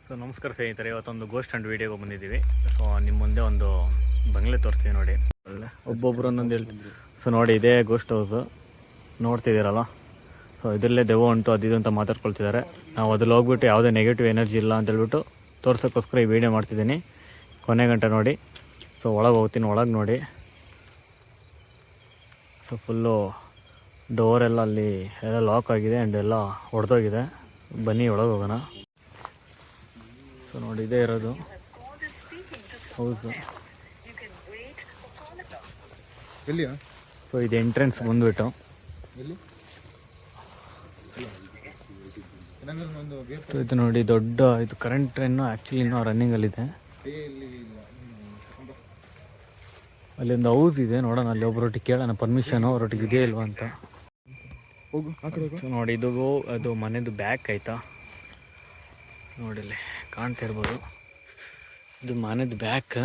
So ನಮಸ್ಕಾರ ಸ್ನೇಹಿತರೆ, ಇವತ್ತೊಂದು ಗೋಸ್ಟ್ ಹಂಟ್ ವೀಡಿಯೋಗೆ ಬಂದಿದ್ದೀವಿ. ಸೊ ನಿಮ್ಮ ಮುಂದೆ ಒಂದು ಬಂಗ್ಲೆ ತೋರಿಸ್ತೀವಿ ನೋಡಿ. ಒಬ್ಬೊಬ್ರು ಒಂದೊಂದು ಹೇಳ್ತೀವಿ. ಸೊ ನೋಡಿ, ಇದೇ ಗೋಸ್ಟ್ ಹೌಸು ನೋಡ್ತಿದ್ದೀರಲ್ಲ. ಸೊ ಇದರಲ್ಲೇ ದೆವ್ವ ಉಂಟು ಅದು ಇದು ಅಂತ ಮಾತಾಡ್ಕೊಳ್ತಿದ್ದಾರೆ. ನಾವು ಅದ್ರಲ್ಲಿ ಹೋಗ್ಬಿಟ್ಟು ಯಾವುದೇ ನೆಗೆಟಿವ್ ಎನರ್ಜಿ ಇಲ್ಲ ಅಂತ ಹೇಳ್ಬಿಟ್ಟು ತೋರ್ಸೋಕ್ಕೋಸ್ಕರ ಈ ವಿಡಿಯೋ ಮಾಡ್ತಿದ್ದೀನಿ. ಕೊನೆ ಗಂಟೆ ನೋಡಿ. ಸೊ ಒಳಗೆ ಹೋಗ್ತೀನಿ, ಒಳಗೆ ನೋಡಿ. ಸೊ ಫುಲ್ಲು ಡೋರೆಲ್ಲ ಅಲ್ಲಿ ಎಲ್ಲ ಲಾಕ್ ಆಗಿದೆ ಆ್ಯಂಡ್ ಎಲ್ಲ ಹೊಡೆದೋಗಿದೆ. ಬನ್ನಿ ಒಳಗೆ ಹೋಗೋಣ. ಸೊ ನೋಡಿ, ಇದೇ ಇರೋದು ಹೌದು. ಎಲ್ಲಿಯಾ? ಸೊ ಇದು ಎಂಟ್ರೆನ್ಸ್ ಬಂದುಬಿಟ್ಟು ಇದು ನೋಡಿ, ದೊಡ್ಡ ಇದು ಕರೆಂಟ್ ಟ್ರೈನು ಆ್ಯಕ್ಚುಲಿ ಇನ್ನೂ ರನ್ನಿಂಗಲ್ಲಿದೆ. ಅಲ್ಲೊಂದು ಹೌಸ್ ಇದೆ, ನೋಡೋಣ ಅಲ್ಲಿ ಒಬ್ಬರೊಟ್ಟಿಗೆ ಕೇಳೋಣ ಪರ್ಮಿಷನು ಅವರೊಟ್ಟಿಗೆ ಇದೆಯಾ ಇಲ್ವಾ ಅಂತ. ಸೊ ನೋಡಿ, ಇದು ಅದು ಮನೆದು ಬ್ಯಾಕ್ ಆಯಿತಾ ನೋಡಿಲ್ಲಿ ಕಾಣ್ತಿರ್ಬೋದು. ಇದು ಮನೆದು ಬ್ಯಾಕ್.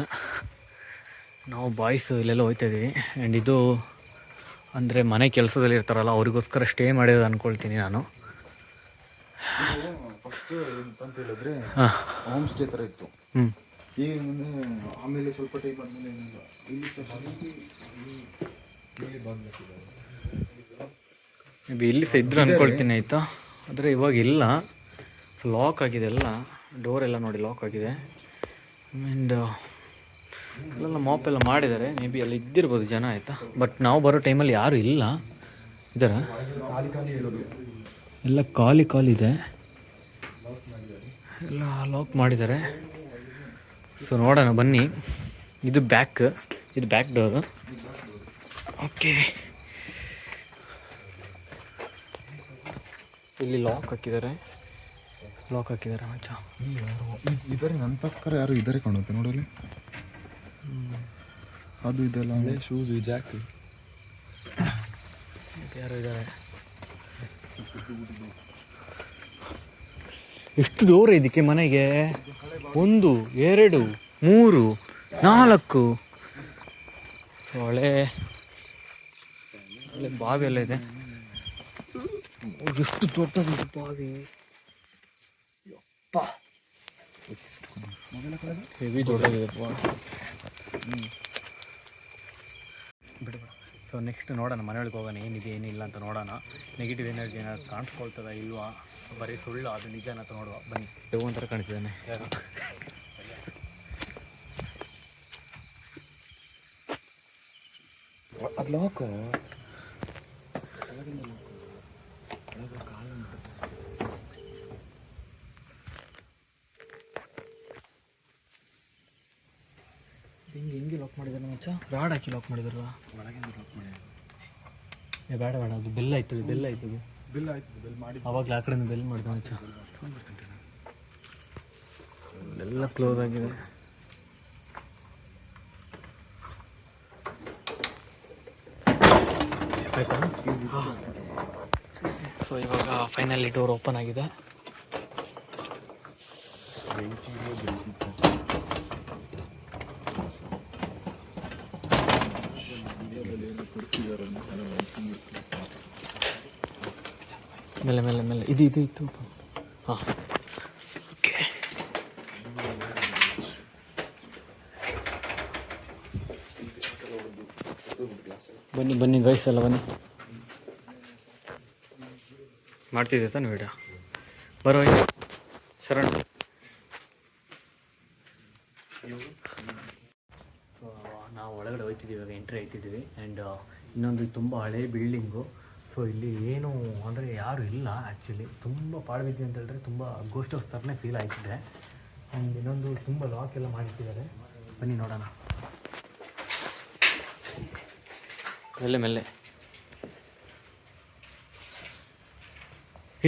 ನಾವು ಬಾಯ್ಸು ಇಲ್ಲೆಲ್ಲ ಹೋಗ್ತಾಯಿದ್ದೀವಿ. ಆ್ಯಂಡ್ ಇದು ಅಂದರೆ ಮನೆ ಕೆಲಸದಲ್ಲಿ ಇರ್ತಾರಲ್ಲ ಅವ್ರಿಗೋಸ್ಕರ ಸ್ಟೇ ಮಾಡಿರೋದು ಅಂದ್ಕೊಳ್ತೀನಿ ನಾನು. ಫಸ್ಟ್ ಅಂತ ಹೇಳಿದ್ರೆ ಹೋಮ್ ಸ್ಟೇ ಥರ ಇತ್ತು. ಈಗ ಆಮೇಲೆ ಸ್ವಲ್ಪ ಟೈಮ್ ಆದಮೇಲೆ ಮೇ ಬಿ ಇಲ್ಲಿ ಸಹ ಇದ್ರು ಅಂದ್ಕೊಳ್ತೀನಿ ಆಯಿತಾ. ಆದರೆ ಇವಾಗ ಇಲ್ಲ. ಸೊ ಲಾಕ್ ಆಗಿದೆ ಎಲ್ಲ, ಡೋರೆಲ್ಲ ನೋಡಿ ಲಾಕ್ ಆಗಿದೆ. ಆ್ಯಂಡ್ ಅಲ್ಲೆಲ್ಲ ಮಾಪ್ ಎಲ್ಲ ಮಾಡಿದ್ದಾರೆ. ಮೇ ಬಿ ಅಲ್ಲಿ ಇದ್ದಿರ್ಬೋದು ಜನ ಆಯಿತಾ. ಬಟ್ ನಾವು ಬರೋ ಟೈಮಲ್ಲಿ ಯಾರೂ ಇಲ್ಲ. ಇದರ ಎಲ್ಲ ಖಾಲಿ ಇದೆ, ಎಲ್ಲ ಲಾಕ್ ಮಾಡಿದ್ದಾರೆ. ಸೊ ನೋಡೋಣ ಬನ್ನಿ. ಇದು ಬ್ಯಾಕ್, ಇದು ಬ್ಯಾಕ್ ಡೋರು. ಓಕೆ, ಇಲ್ಲಿ ಲಾಕ್ ಹಾಕಿದ್ದಾರೆ ಮಚ್ಚ. ಇದ್ದಾರೆ ನನ್ನ ಪಕ್ಕ ಯಾರು ಇದ್ದಾರೆ ಕಾಣುತ್ತೆ ನೋಡಲಿ. ಅದು ಇದೆಲ್ಲ ಶೂಸ್, ಜಾಕ್ ಯಾರು ಇದ್ದಾರೆ. ಎಷ್ಟು ದೂರ ಇದಕ್ಕೆ ಮನೆಗೆ? 1 2 3 4. ಸೊ ಹಳೆ ಬಾವಿ ಎಲ್ಲ ಇದೆ. ಎಷ್ಟು ದೊಡ್ಡದಿದೆ ಬಾವಿ, ಹೆವಿ ದೊಡ್ಡದಿದೆ ಬಾವಿ. ಬಿಡು. ಸೊ ನೆಕ್ಸ್ಟ್ ನೋಡೋಣ, ಮನೆಯೊಳಗೆ ಹೋಗೋಣ. ಏನಿದೆ ಏನಿಲ್ಲ ಅಂತ ನೋಡೋಣ. ನೆಗೆಟಿವ್ ಎನರ್ಜಿ ಏನಾದ್ರು ಕಾಣಿಸ್ಕೊಳ್ತದ ಇಲ್ವಾ, ಬರೀ ಸುಳ್ಳು ಅದು ನಿಜ ಅಂತ ನೋಡುವ ಬನ್ನಿ. ದೇವ್ ಒಂಥರ ಕಾಣಿಸ್ತಿದ್ದಾನೆ. ಅದು ಲಾಕ್. ಹೆಂಗೆ ಲಾಕ್ ಮಾಡಿದಾರೆ ಮಚ್ಚ? ರಾಡ್ ಹಾಕಿ ಲಾಕ್ ಮಾಡಿದಾರಲ್ಲ ಒಳಗಿಂದ ಲಾಕ್ ಮಾಡಿ. ಬೇಡ ಅದು ಬೆಲ್ ಆಯ್ತದೆ, ಬೆಲ್ ಮಾಡಿ ಅವಾಗಲೇ ಆ ಕಡೆಯಿಂದ ಬೆಲ್ ಮಾಡಿದೆ ಮಚ್ಚ. ಎಲ್ಲ ಕ್ಲೋಸ್ ಆಗಿದೆ. ಆಯ್ತಾ? ಸೊ ಇವಾಗ ಫೈನಲಿ ಡೋರ್ ಓಪನ್ ಆಗಿದೆ. ಮೇಲೆ ಇದು ಇತ್ತು. ಹಾಂ, ಓಕೆ. ಬನ್ನಿ ಗೈಸ್ ಎಲ್ಲ ಬನ್ನಿ. ಮಾಡ್ತಿದ್ದೆ ತಾನು ವಿಡಿಯೋ? ಬರೋ ಶರಣ್. ನಾವು ಒಳಗಡೆ ಹೋಗ್ತಿದ್ದೀವಿ, ಇವಾಗ ಎಂಟ್ರಿ ಆಯ್ತಿದ್ದೀವಿ. ಆ್ಯಂಡ್ ಇನ್ನೊಂದು ತುಂಬ ಹಳೆ ಬಿಲ್ಡಿಂಗು. ಸೊ ಇಲ್ಲಿ ಏನು ಅಂದರೆ ಯಾರೂ ಇಲ್ಲ ಆ್ಯಕ್ಚುಲಿ. ತುಂಬ ಪಾಡುಬಿದ್ದೆ ಅಂತ ಹೇಳಿದ್ರೆ ತುಂಬ ಗೋಸ್ಟ್ ಹೌಸ್ ಥರನೇ ಫೀಲ್ ಆಯ್ತಿದೆ. ಆ್ಯಂಡ್ ಇನ್ನೊಂದು ತುಂಬ ಲಾಕ್ ಎಲ್ಲ ಮಾಡಿಟ್ಟಿದ್ದಾರೆ. ಬನ್ನಿ ನೋಡೋಣ. ಮೆಲ್ಲೆ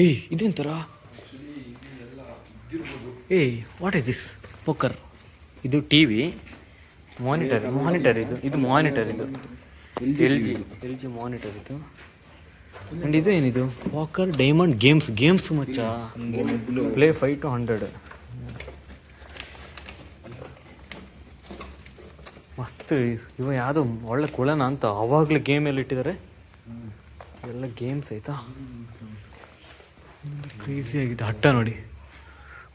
ಏಯ್ ಇದೆಂತರ? ಏಯ್ ವಾಟ್ ಈಸ್ ದಿಸ್? ಪೋಕರ್. ಇದು ಟಿ ವಿ ಮಾನಿಟರ್ ಇದು ಮಾನಿಟರ್. ಇದು ಎಲ್ ಜಿ ಮಾನಿಟರ್ ಇದು. ಆ್ಯಂಡ್ ಇದು ಏನಿದು? ವಾಕರ್ ಡೈಮಂಡ್ ಗೇಮ್ಸ್ ಮಚ್ಚ. Play 5 to 100. ಮಸ್ತ್. ಇವ ಯಾವುದೋ ಒಳ್ಳೆ ಕುಳನ ಅಂತ ಅವಾಗಲೇ ಗೇಮ್ ಎಲ್ಲ ಇಟ್ಟಿದ್ದಾರೆ. ಎಲ್ಲ ಗೇಮ್ಸ್ ಆಯಿತಾ. ಕ್ರೇಜಿ ಆಗಿದೆ. ಹಟ್ಟ ನೋಡಿ,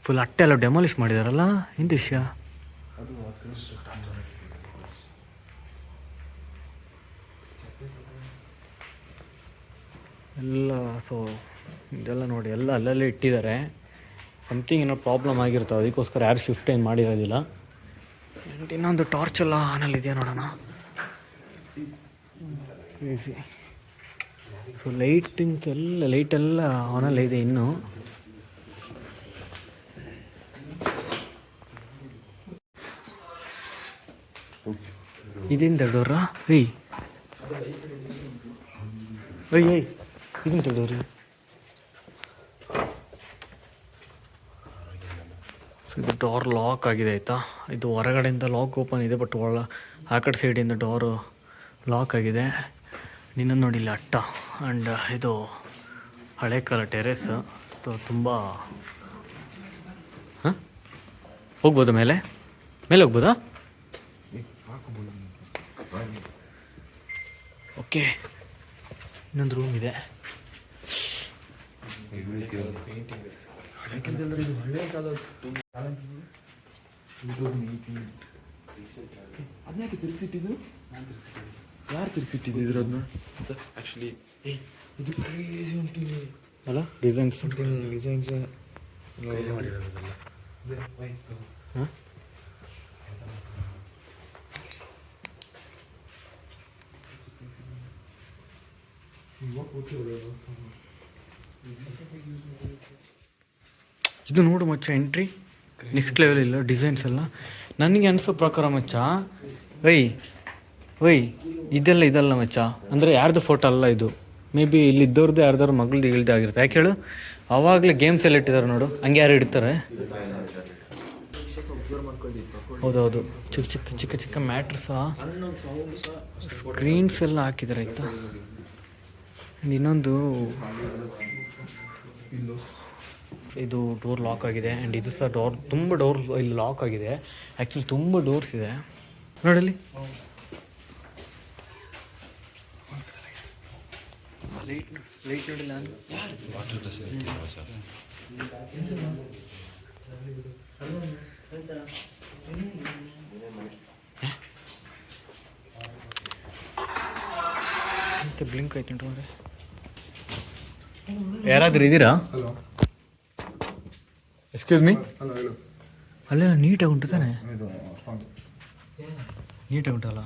ಫುಲ್ ಅಟ್ಟೆ ಎಲ್ಲ ಡೆಮಾಲಿಷ್ ಮಾಡಿದಾರಲ್ಲ, ಇಂಥ ವಿಷಯ. ಎಲ್ಲ ಇದೆಲ್ಲ ನೋಡಿ, ಎಲ್ಲ ಅಲ್ಲಲ್ಲೇ ಇಟ್ಟಿದ್ದಾರೆ. ಸಮಥಿಂಗ್ ಏನೋ ಪ್ರಾಬ್ಲಮ್ ಆಗಿರ್ತವೆ, ಅದಕ್ಕೋಸ್ಕರ ಯಾರು ಶಿಫ್ಟ್ ಏನು ಮಾಡಿರೋದಿಲ್ಲ. ಆ್ಯಂಡ್ ಇನ್ನೊಂದು ಟಾರ್ಚ್ ಎಲ್ಲ ಆನಲ್ಲಿ ಇದೆಯಾ ನೋಡೋಣ. ಕ್ರೇಜಿ. ಸೊ ಲೈಟೆಲ್ಲ ಆನಲ್ಲೇ ಇದೆ ಇನ್ನು. ಇದೇನು ತೆಗ್ದವ್ರ? ಏಯ್ ಇದನ್ನು ತೆಗ್ದವ್ರಿ. ಸೊ ಇದು ಡೋರ್ ಲಾಕ್ ಆಗಿದೆ ಆಯಿತಾ. ಇದು ಹೊರಗಡೆಯಿಂದ ಲಾಕ್ ಓಪನ್ ಇದೆ, ಬಟ್ ಆ ಕಡೆ ಸೈಡಿಂದ ಡೋರು ಲಾಕ್ ಆಗಿದೆ. ಇನ್ನೊಂದು ನೋಡಿ ಇಲ್ಲಿ ಅಟ್ಟ. ಆ್ಯಂಡ್ ಇದು ಹಳೆ ಕಾಲ ಟೆರೆಸ್. ತುಂಬ ಹೋಗ್ಬೋದಾ ಮೇಲೆ ಹೋಗ್ಬೋದಾ? ಓಕೆ, ಇನ್ನೊಂದು ರೂಮ್ ಇದೆ. ಅದನ್ಯಾಕೆ ತಿರ್ಗಿಸಿಟ್ಟಿದ್ದು? ಯಾರು ತಿರ್ಗಿಸಿಟ್ಟಿದ್ರು ಅದನ್ನ? ಆ್ಯಕ್ಚುಲಿ ಇದು ಕ್ರೇಜಿ ಉಂಟು ಅಲ್ಲ, ಡಿಸೈನ್ಸ್ ಮಾಡಿರೋದಲ್ಲ. ಹಾಂ, ಇದು ನೋಡು ಮಚ್ಚ, ಎಂಟ್ರಿ ನೆಕ್ಸ್ಟ್ ಲೆವೆಲ್ ಇಲ್ಲ, ಡಿಸೈನ್ಸ್ ಎಲ್ಲ ನನಗೆ ಅನಿಸೋ ಪ್ರಕಾರ ಮಚ್ಚ. ಇದೆಲ್ಲ ಮಚ್ಚ, ಅಂದರೆ ಯಾರ್ದು ಫೋಟೋ ಅಲ್ಲ ಇದು. ಮೇ ಬಿ ಇಲ್ಲಿ ಇದ್ದವ್ರದ್ದು ಯಾರ್ದಾರು ಮಗಳದ್ದು ಇಳ್ದು ಆಗಿರುತ್ತೆ. ಯಾಕೆ ಹೇಳು, ಆವಾಗಲೇ ಗೇಮ್ಸ್ ಎಲ್ಲ ಇಟ್ಟಿದ್ದಾರೆ ನೋಡು, ಹಂಗೆ ಯಾರು ಇಡ್ತಾರೆ. ಹೌದೌದು, ಚಿಕ್ಕ ಚಿಕ್ಕ ಮ್ಯಾಟ್ರಸ, ಸ್ಕ್ರೀನ್ಸ್ ಎಲ್ಲ ಹಾಕಿದ್ದಾರೆ ಆಯಿತಾ. ಇನ್ನೊಂದು ಇದು ಡೋರ್ ಲಾಕ್ ಆಗಿದೆ. ಆ್ಯಂಡ್ ಇದು ಸಹ ತುಂಬ ಡೋರ್ ಇಲ್ಲಿ ಲಾಕ್ ಆಗಿದೆ. ಆ್ಯಕ್ಚುಲಿ ತುಂಬ ಡೋರ್ಸ್ ಇದೆ ನೋಡಲ್ಲಿ. ಲೈಟ್ ನೋಡಿಲ್ಲ ಮತ್ತೆ ಬ್ಲಿಂಕ್ ಆಯ್ತು ನೋಡ್ರಿ. ಯಾರಾದ್ರೂ ಇದ್ದೀರಾ? Excuse me. ಅಲ್ಲೆಲ್ಲ ನೀಟಾಗಿ ಉಂಟು ತಾನೆ? ನೀಟಾಗಿ ಉಂಟಲ್ಲ.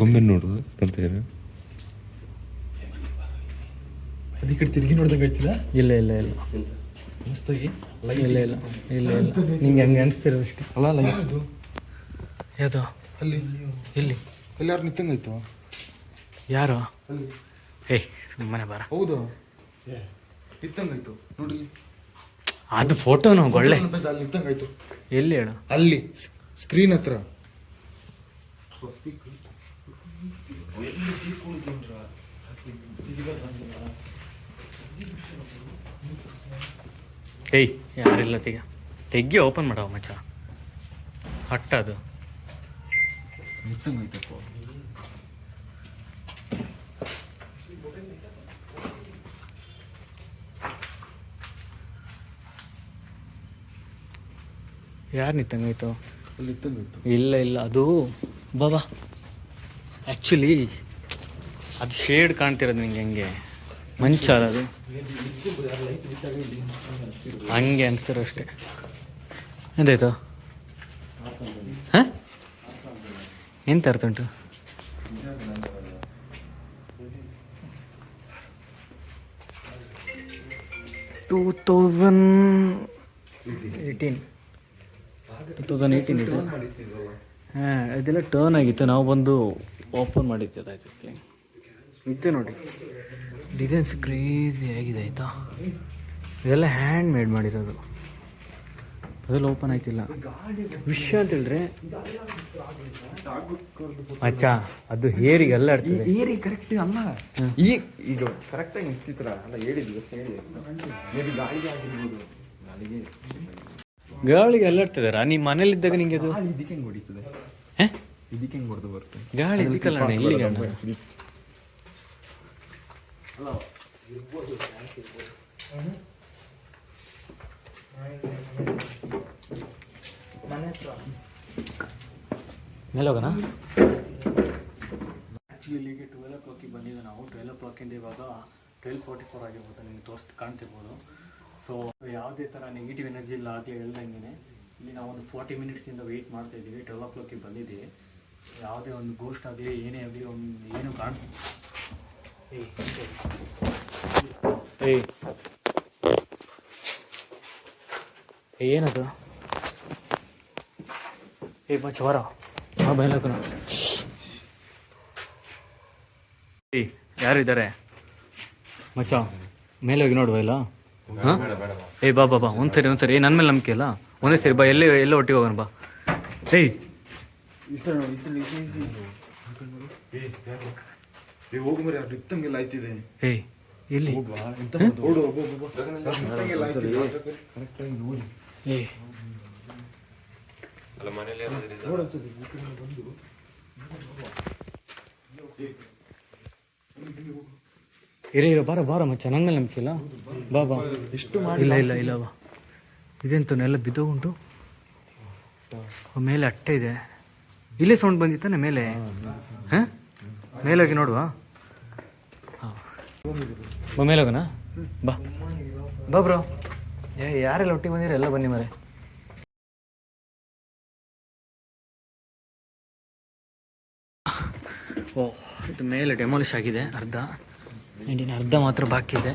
ಗೊಂಬೆ ನೋಡು, ನೋಡ್ತೇನೆ. ಅದು ಈ ಕಡೆ ತಿರುಗಿ ನೋಡ್ದಂಗೆ ಆಯ್ತಿಲ್ಲ? ಇಲ್ಲ ಮಸ್ತಾಗಿ ಇಲ್ಲ ನಿಂಗೆ ಹಂಗೆ ಅನಿಸ್ತಿರೋದು ಅಷ್ಟೇ. ಅಲ್ಲ ಯಾವುದು ಯಾವುದು? ಅಲ್ಲಿ ಇಲ್ಲಿ ಯಾರು ನಿಂತಂಗಾಯ್ತು? ಯಾರು? ಸುಮ್ಮನೆ ಬಾರ. ಹೌದು, ನಿಂತಂಗಾಯ್ತು ನೋಡಿ. ಅದು ಫೋಟೋನು ಒಳ್ಳೆ ಅಲ್ಲಿ ನಿಂತಂಗಾಯ್ತು. ಎಲ್ಲಿ ಹೇಳು? ಅಲ್ಲಿ ಸ್ಕ್ರೀನ್ ಹತ್ರ. ಯಾರಿಲ್ಲ, ತೆಗಿ ಓಪನ್ ಮಾಡವ ಮಚ್ಚ. ಹಟ್ಟ ಅದು ಯಾರು ನಿಂತಂಗಾಯ್ತು? ಅಲ್ಲಿ ನಿಂತಂಗಾಯ್ತು. ಇಲ್ಲ ಅದು ಬಾಬಾ, ಆ್ಯಕ್ಚುಲಿ ಅದು ಶೇಡ್ ಕಾಣ್ತಿರೋದು ನಿಂಗೆ, ಹಂಗೆ ಮಂಚ ಅದು ಹಂಗೆ ಅನ್ಸ್ತಿರೋ ಅಷ್ಟೇ. ಎಂತಾಯ್ತು? ಹಾಂ, ಎಂತ ಅರ್ಥ ಉಂಟು? 2018 ಇದು. ಹಾಂ, ಇದೆಲ್ಲ ಟರ್ನ್ ಆಗಿತ್ತು, ನಾವು ಬಂದು ಓಪನ್ ಮಾಡಿದ್ದು ಅದಾಯ್ತು. ಇದು ನೋಡಿ, ಡಿಸೈನ್ಸ್ ಕ್ರೇಜಿ ಆಗಿದೆ ಆಯಿತಾ. ಇದೆಲ್ಲ ಹ್ಯಾಂಡ್ ಮೇಡ್ ಮಾಡಿರೋದು, ಅದೆಲ್ಲ ಓಪನ್ ಆಯ್ತಿಲ್ಲ. ವಿಷಯ ಅಂತ ಹೇಳಿದ್ರೆ ಅಚ್ಚ, ಅದು ಹೇರಿಗೆ ಎಲ್ಲ ಇರ್ತದೆ. ಏರಿ ಕರೆಕ್ಟ್ ಅಲ್ಲ, ಈಗ ಕರೆಕ್ಟಾಗಿ ನಿಂತಿತ್ರ ಅಲ್ಲ, ಹೇಳಿದ್ವಿ ಗಾಳಿಗೆ ಆಗಿರ್ಬೋದು. ಗಾಳಿಗೆ ಎಲ್ಲ ಇರ್ತದಾರ. ನಿಮ್ಮ ಮನೇಲಿದ್ದಾಗ ನಿಂಗೆ ಅದು ಇದಕ್ಕೆ ಹೆಂಗೆ ಹೊಡಿತದೆ? ಇದಕ್ಕೆ ಹೆಂಗೆ ಹೊಡೆದು ಬರುತ್ತೆ ಗಾಳಿ ಇದಕ್ಕಲ್ಲ ಅಣ್ಣ, ಇಲ್ಲಿಗೆ ಅಣ್ಣ. ಮೇಲೆ ಹೋಗೋಣ. ಆ್ಯಕ್ಚುಲಿ ಇಲ್ಲಿಗೆ 12 ಬಂದಿದ್ದು ನಾವು. 12 ಇವಾಗ 12:44 ಆಗಿರ್ಬೋದು, ನಿಮಗೆ ಕಾಣ್ತಿರ್ಬೋದು. ಸೊ ಯಾವುದೇ ಥರ ನೆಗೆಟಿವ್ ಎನರ್ಜಿ ಇಲ್ಲ ಆಗಲೇ ಹೇಳ್ದಂಗೆ ಇಲ್ಲಿ ನಾವು ಒಂದು 40 ಮಿನಿಟ್ಸಿಂದ ವೆಯ್ಟ್ ಮಾಡ್ತಾ ಇದ್ದೀವಿ. 12 ಬಂದಿದ್ದೀವಿ. ಯಾವುದೇ ಒಂದು ಗೋಸ್ಟ್ ಆಗಲಿ ಏನೇ ಆಗಲಿ ಒಂದು ಏನು ಏನದು ಮಚ್ಚ ವರ ಬಯಲಕ್ಕನ ಯಾರು ಇದ್ದಾರೆ ಮಚ್ಚ? ಮೇಲೆ ಹೋಗಿ ನೋಡುವ ಇಲ್ಲ? ಹಾಂ ಬಾ ಬಾ ಬಾ ಒಂದ್ಸರಿ ನನ್ನ ಮೇಲೆ ನಂಬಿಕೆ ಇಲ್ಲ. ಒಂದೇ ಸರಿ ಬಾ, ಎಲ್ಲೇ ಒಟ್ಟಿಗೆ ಹೋಗೋಣ ಬಾ. ಹೋಗು ಮರಿ, ಅದು ಇತ್ತಂಗೆಲ್ಲ ಆಯ್ತಿದೆ. ಎಲ್ಲಿ ಇರೋ ಬಾರ ಮಚ್ಚ, ನನ್ನ ಮೇಲೆ ನಂಬಿಕೆ ಇಲ್ಲ. ಬಾ ಬಾ. ಎಷ್ಟು ಇಲ್ಲ ಬಾ. ಇದೆಂತ ಎಲ್ಲ ಬಿದ್ದೋಗುಂಟು. ಮೇಲೆ ಅಟ್ಟೆ ಇದೆ. ಇಲ್ಲೇ ಸೌಂಡ್ ಬಂದಿತ್ತಾನೆ ಮೇಲೆ. ಹಾಂ ಮೇಲೆ ಹೋಗಿ ನೋಡುವ. ಬಾ ಮೇಲೆ ಹೋಗೋಣ. ಬಾ ಬ್ರೋ. ಯಾರೆಲ್ಲ ಒಟ್ಟಿಗೆ ಬಂದಿರ ಎಲ್ಲ ಬನ್ನಿ ಮರೆ. ಇದು ಮೇಲೆ ಡೆಮಾಲಿಷ್ ಆಗಿದೆ ಅರ್ಧ, ಇಂಡಿನ ಅರ್ಧ ಮಾತ್ರ ಬಾಕಿ ಇದೆ.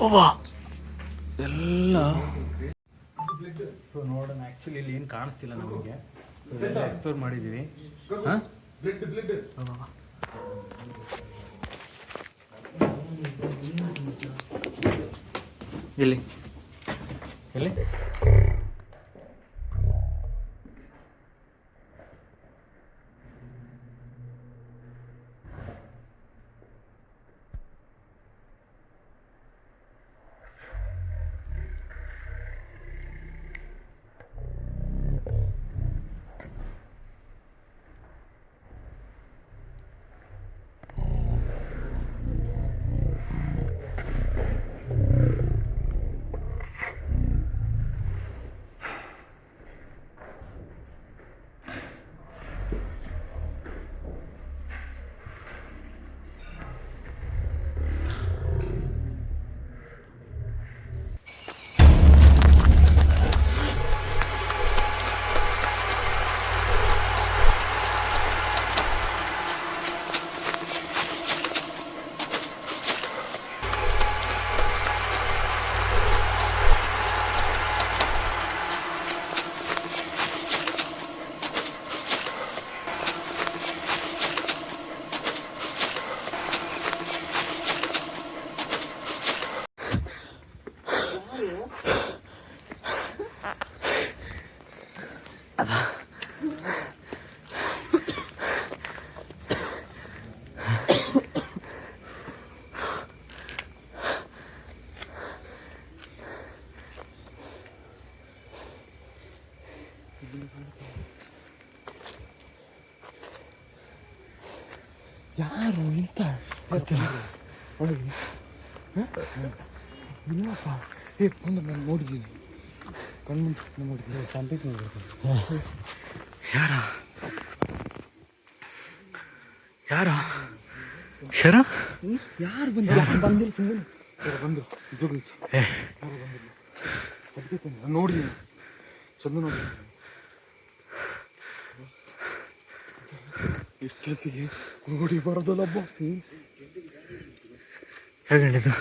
ಓವಾ ಎಲ್ಲ ಸೊ ನೋಡೋಣ. ಆ್ಯಕ್ಚುಲಿ ಇಲ್ಲಿ ಏನು ಕಾಣಿಸ್ತಿಲ್ಲ ನಮಗೆ. ಸೊ ಎಲ್ಲ ಎಕ್ಸ್ಪ್ಲೋರ್ ಮಾಡಿದ್ದೀವಿ. ಹಾಂ ಎಲ್ಲಿ ಯಾರು ಇಂತ ಗೊತ್ತಿಲ್ಲ. ಇಲ್ಲಪ್ಪ, ಬಂದು ನಾನು ನೋಡಿದ್ದೀನಿ, ಕಣ್ಮುಂಟು ನೋಡಿದ್ದೀನಿ. ಸಂಪಿಸಿ ಯಾರ ಶರ ಯಾರು ಬಂದಿಲ್ಲ ಸುಮ್ಮನೆ ಬಂದರು ಜೋಗಲ್ಸ್ ಯಾರು ಬಂದಿಲ್ಲ. ನಾನು ನೋಡಿದ್ದೀನಿ, ಚಂದ ನೋಡಿದ್ದೀನಿ. ಇಷ್ಟೊತ್ತಿಗೆ ಓಡಿ ಬರೋದಲ್ಲ ಬಾಸಿ. ಹೇಗಂಡಿದ್ದು